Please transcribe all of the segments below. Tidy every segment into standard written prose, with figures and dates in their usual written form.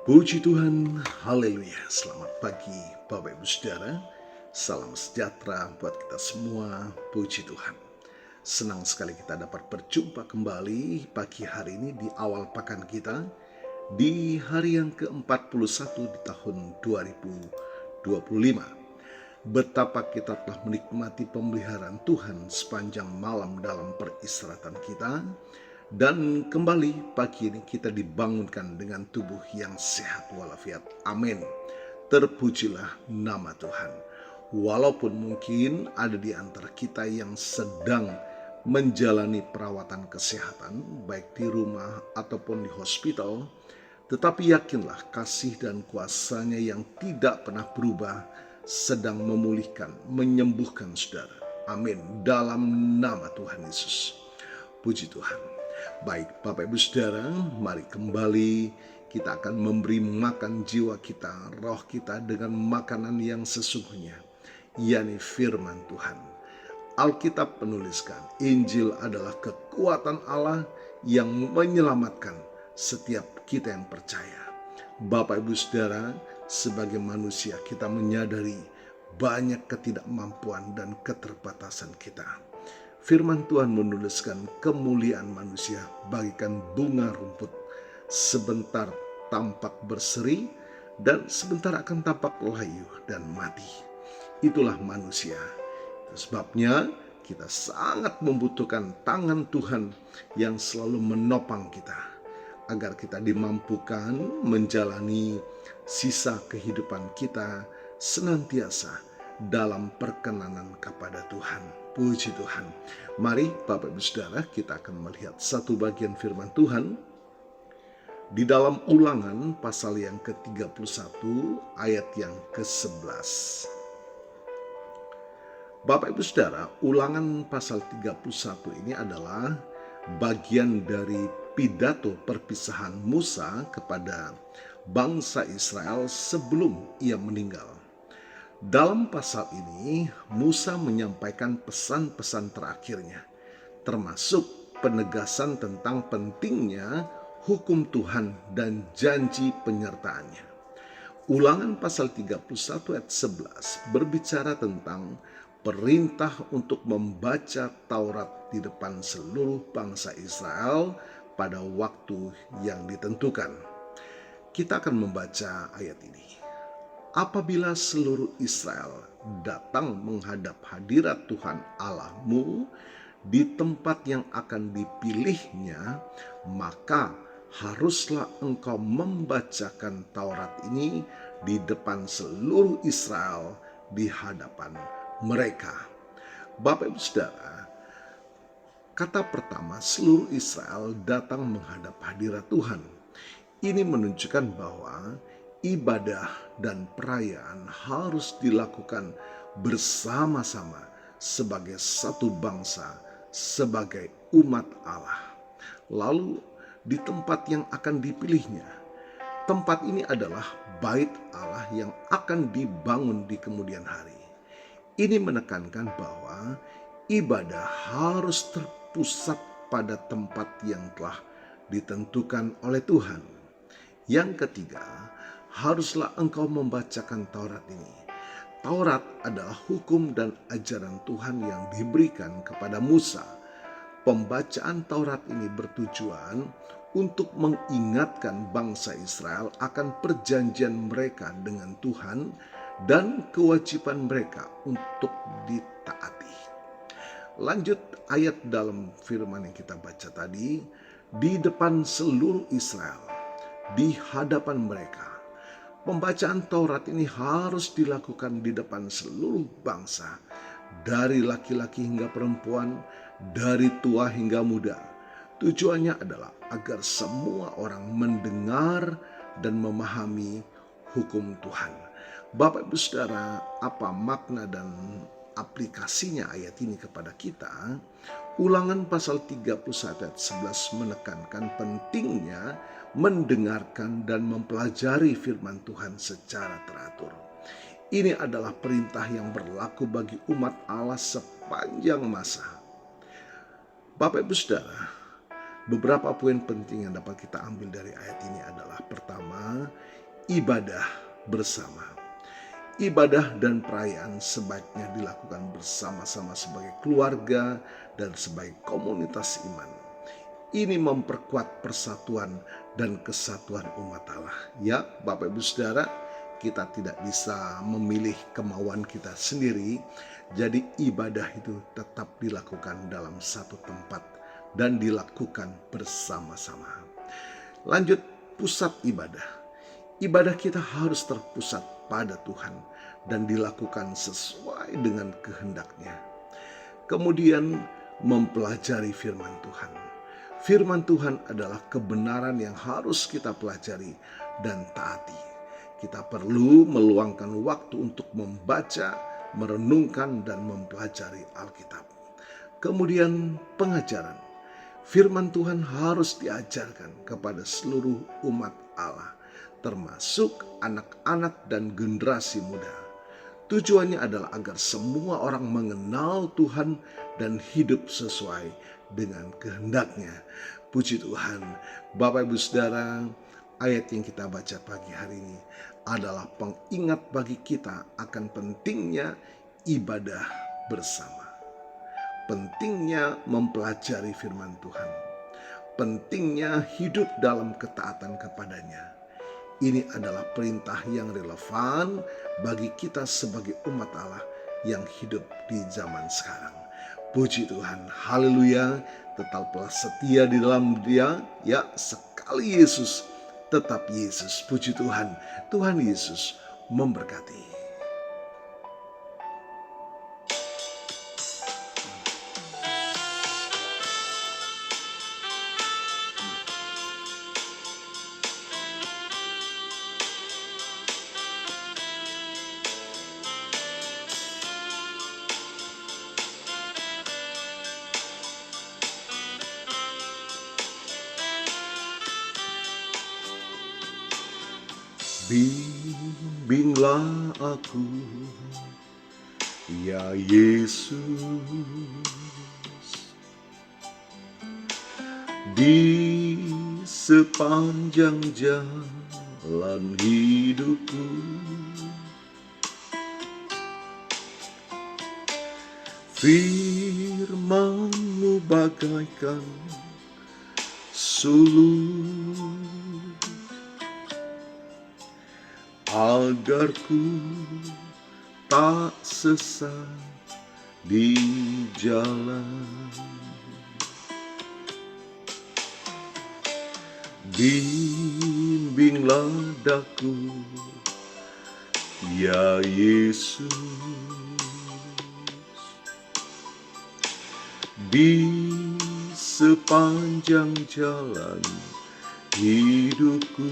Puji Tuhan, haleluya. Selamat pagi Bapak Ibu Saudara. Salam sejahtera buat kita semua. Puji Tuhan. Senang sekali kita dapat berjumpa kembali pagi hari ini di awal pekan kita, di hari yang ke-41 di tahun 2025. Betapa kita telah menikmati pemeliharaan Tuhan sepanjang malam dalam peristirahatan kita. Dan kembali pagi ini kita dibangunkan dengan tubuh yang sehat walafiat. Amin. Terpujilah nama Tuhan. Walaupun mungkin ada di antara kita yang sedang menjalani perawatan kesehatan, baik di rumah ataupun di hospital, tetapi yakinlah kasih dan kuasa-Nya yang tidak pernah berubah sedang memulihkan, menyembuhkan saudara. Amin. Dalam nama Tuhan Yesus. Puji Tuhan. Baik Bapak Ibu Saudara, mari kembali kita akan memberi makan jiwa kita, roh kita dengan makanan yang sesungguhnya, yakni firman Tuhan. Alkitab menuliskan, Injil adalah kekuatan Allah yang menyelamatkan setiap kita yang percaya. Bapak Ibu Saudara, sebagai manusia kita menyadari banyak ketidakmampuan dan keterbatasan kita. Firman Tuhan menuliskan kemuliaan manusia bagikan bunga rumput. Sebentar tampak berseri dan sebentar akan tampak layu dan mati. Itulah manusia. Sebabnya kita sangat membutuhkan tangan Tuhan yang selalu menopang kita, agar kita dimampukan menjalani sisa kehidupan kita senantiasa dalam perkenanan kepada Tuhan. Puji Tuhan. Mari Bapak Ibu Saudara, kita akan melihat satu bagian firman Tuhan di dalam Ulangan pasal yang ke-31 ayat yang ke-11. Bapak Ibu Saudara, Ulangan pasal 31 ini adalah bagian dari pidato perpisahan Musa kepada bangsa Israel sebelum ia meninggal. Dalam pasal ini, Musa menyampaikan pesan-pesan terakhirnya, termasuk penegasan tentang pentingnya hukum Tuhan dan janji penyertaannya. Ulangan pasal 31 ayat 11 berbicara tentang perintah untuk membaca Taurat di depan seluruh bangsa Israel pada waktu yang ditentukan. Kita akan membaca ayat ini. Apabila seluruh Israel datang menghadap hadirat Tuhan Allahmu di tempat yang akan dipilihnya, maka haruslah engkau membacakan Taurat ini di depan seluruh Israel di hadapan mereka. Bapak Ibu Saudara, kata pertama seluruh Israel datang menghadap hadirat Tuhan. Ini menunjukkan bahwa ibadah dan perayaan harus dilakukan bersama-sama sebagai satu bangsa, sebagai umat Allah. Lalu di tempat yang akan dipilihnya, tempat ini adalah bait Allah yang akan dibangun di kemudian hari. Ini menekankan bahwa ibadah harus terpusat pada tempat yang telah ditentukan oleh Tuhan. Yang ketiga, haruslah engkau membacakan Taurat ini. Taurat adalah hukum dan ajaran Tuhan yang diberikan kepada Musa. Pembacaan Taurat ini bertujuan untuk mengingatkan bangsa Israel akan perjanjian mereka dengan Tuhan dan kewajiban mereka untuk ditaati. Lanjut ayat dalam firman yang kita baca tadi, di depan seluruh Israel, di hadapan mereka. Pembacaan Taurat ini harus dilakukan di depan seluruh bangsa, dari laki-laki hingga perempuan, dari tua hingga muda. Tujuannya adalah agar semua orang mendengar dan memahami hukum Tuhan. Bapak Ibu Saudara, apa makna dan aplikasinya ayat ini kepada kita? Ulangan pasal 31 ayat 11 menekankan pentingnya mendengarkan dan mempelajari firman Tuhan secara teratur. Ini adalah perintah yang berlaku bagi umat Allah sepanjang masa. Bapak Ibu Saudara, beberapa poin penting yang dapat kita ambil dari ayat ini adalah: pertama, ibadah bersama. Ibadah dan perayaan sebaiknya dilakukan bersama-sama sebagai keluarga dan sebagai komunitas iman. Ini memperkuat persatuan dan kesatuan umat Allah. Ya, Bapak Ibu Saudara, kita tidak bisa memilih kemauan kita sendiri. Jadi ibadah itu tetap dilakukan dalam satu tempat dan dilakukan bersama-sama. Lanjut, pusat ibadah. Ibadah kita harus terpusat pada Tuhan dan dilakukan sesuai dengan kehendak-Nya. Kemudian mempelajari firman Tuhan. Firman Tuhan adalah kebenaran yang harus kita pelajari dan taati. Kita perlu meluangkan waktu untuk membaca, merenungkan, dan mempelajari Alkitab. Kemudian pengajaran. Firman Tuhan harus diajarkan kepada seluruh umat Allah, termasuk anak-anak dan generasi muda. Tujuannya adalah agar semua orang mengenal Tuhan dan hidup sesuai dengan kehendak-Nya. Puji Tuhan. Bapak Ibu Saudara, ayat yang kita baca pagi hari ini adalah pengingat bagi kita akan pentingnya ibadah bersama. Pentingnya mempelajari firman Tuhan. Pentingnya hidup dalam ketaatan kepadanya. Ini adalah perintah yang relevan bagi kita sebagai umat Allah yang hidup di zaman sekarang. Puji Tuhan, haleluya, tetaplah setia di dalam Dia, ya, sekali Yesus, tetap Yesus. Puji Tuhan, Tuhan Yesus memberkati. Bimbinglah aku, ya Yesus, di sepanjang jalan hidupku. Firman-Mu bagaikan sulur, agar ku tak sesat di jalan. Bimbinglah daku, ya Yesus, di sepanjang jalan hidupku.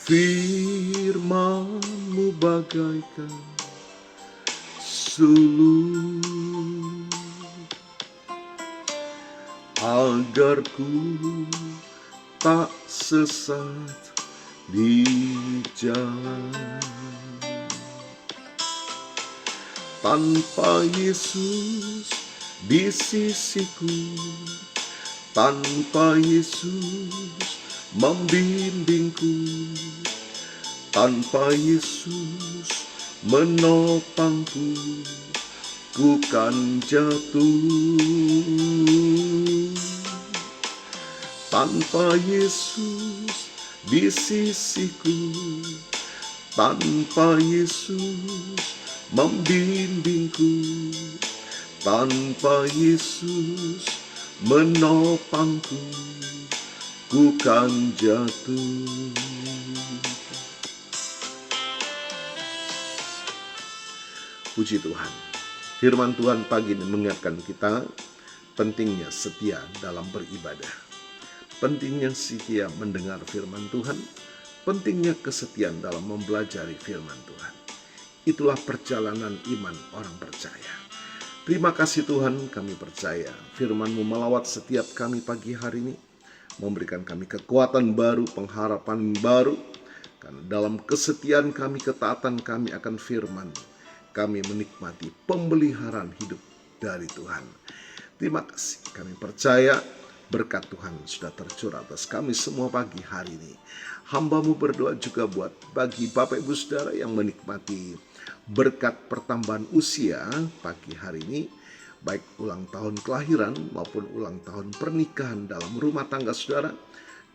Firman-Mu bagaikan sulur, agar ku tak sesat di jalan. Tanpa Yesus di sisiku, tanpa Yesus membimbingku, tanpa Yesus menopangku, ku kan jatuh. Tanpa Yesus di sisiku, tanpa Yesus membimbingku, tanpa Yesus menopangku, ku kan jatuh. Puji Tuhan. Firman Tuhan pagi ini mengingatkan kita pentingnya setia dalam beribadah. Pentingnya setia mendengar firman Tuhan. Pentingnya kesetiaan dalam mempelajari firman Tuhan. Itulah perjalanan iman orang percaya. Terima kasih Tuhan, kami percaya firman-Mu melawat setiap kami pagi hari ini, memberikan kami kekuatan baru, pengharapan baru, karena dalam kesetiaan kami, ketaatan kami akan firman, kami menikmati pemeliharaan hidup dari Tuhan. Terima kasih, kami percaya Berkat Tuhan sudah tercurah atas kami semua pagi hari ini. Hamba-Mu berdoa juga buat bagi Bapak Ibu Saudara yang menikmati berkat pertambahan usia pagi hari ini, baik ulang tahun kelahiran maupun ulang tahun pernikahan dalam rumah tangga saudara.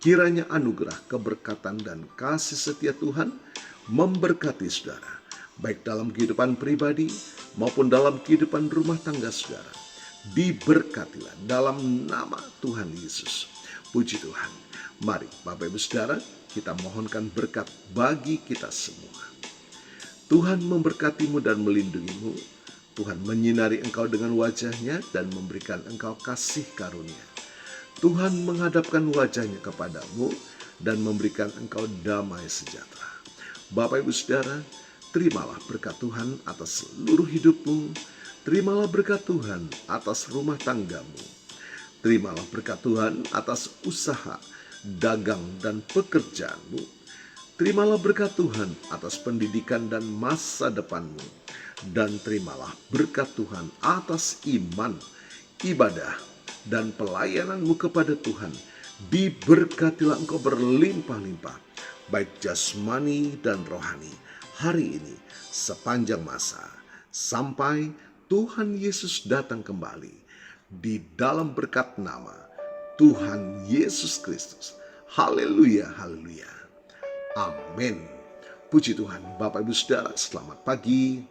Kiranya anugerah, keberkatan, dan kasih setia Tuhan memberkati saudara, baik dalam kehidupan pribadi maupun dalam kehidupan rumah tangga saudara. Diberkatilah dalam nama Tuhan Yesus. Puji Tuhan. Mari Bapak Ibu Saudara, kita mohonkan berkat bagi kita semua. Tuhan memberkatimu dan melindungimu. Tuhan menyinari engkau dengan wajah-Nya dan memberikan engkau kasih karunia. Tuhan menghadapkan wajah-Nya kepadamu dan memberikan engkau damai sejahtera. Bapak Ibu Saudara, terimalah berkat Tuhan atas seluruh hidupmu. Terimalah berkat Tuhan atas rumah tanggamu. Terimalah berkat Tuhan atas usaha, dagang, dan pekerjaanmu. Terimalah berkat Tuhan atas pendidikan dan masa depanmu. Dan terimalah berkat Tuhan atas iman, ibadah, dan pelayananmu kepada Tuhan. Diberkatilah engkau berlimpah-limpah, baik jasmani dan rohani, hari ini sepanjang masa, sampai Tuhan Yesus datang kembali di dalam berkat nama Tuhan Yesus Kristus. Haleluya, haleluya. Amin. Puji Tuhan. Bapak Ibu Saudara, selamat pagi.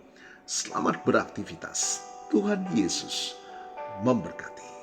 Selamat beraktivitas. Tuhan Yesus memberkati.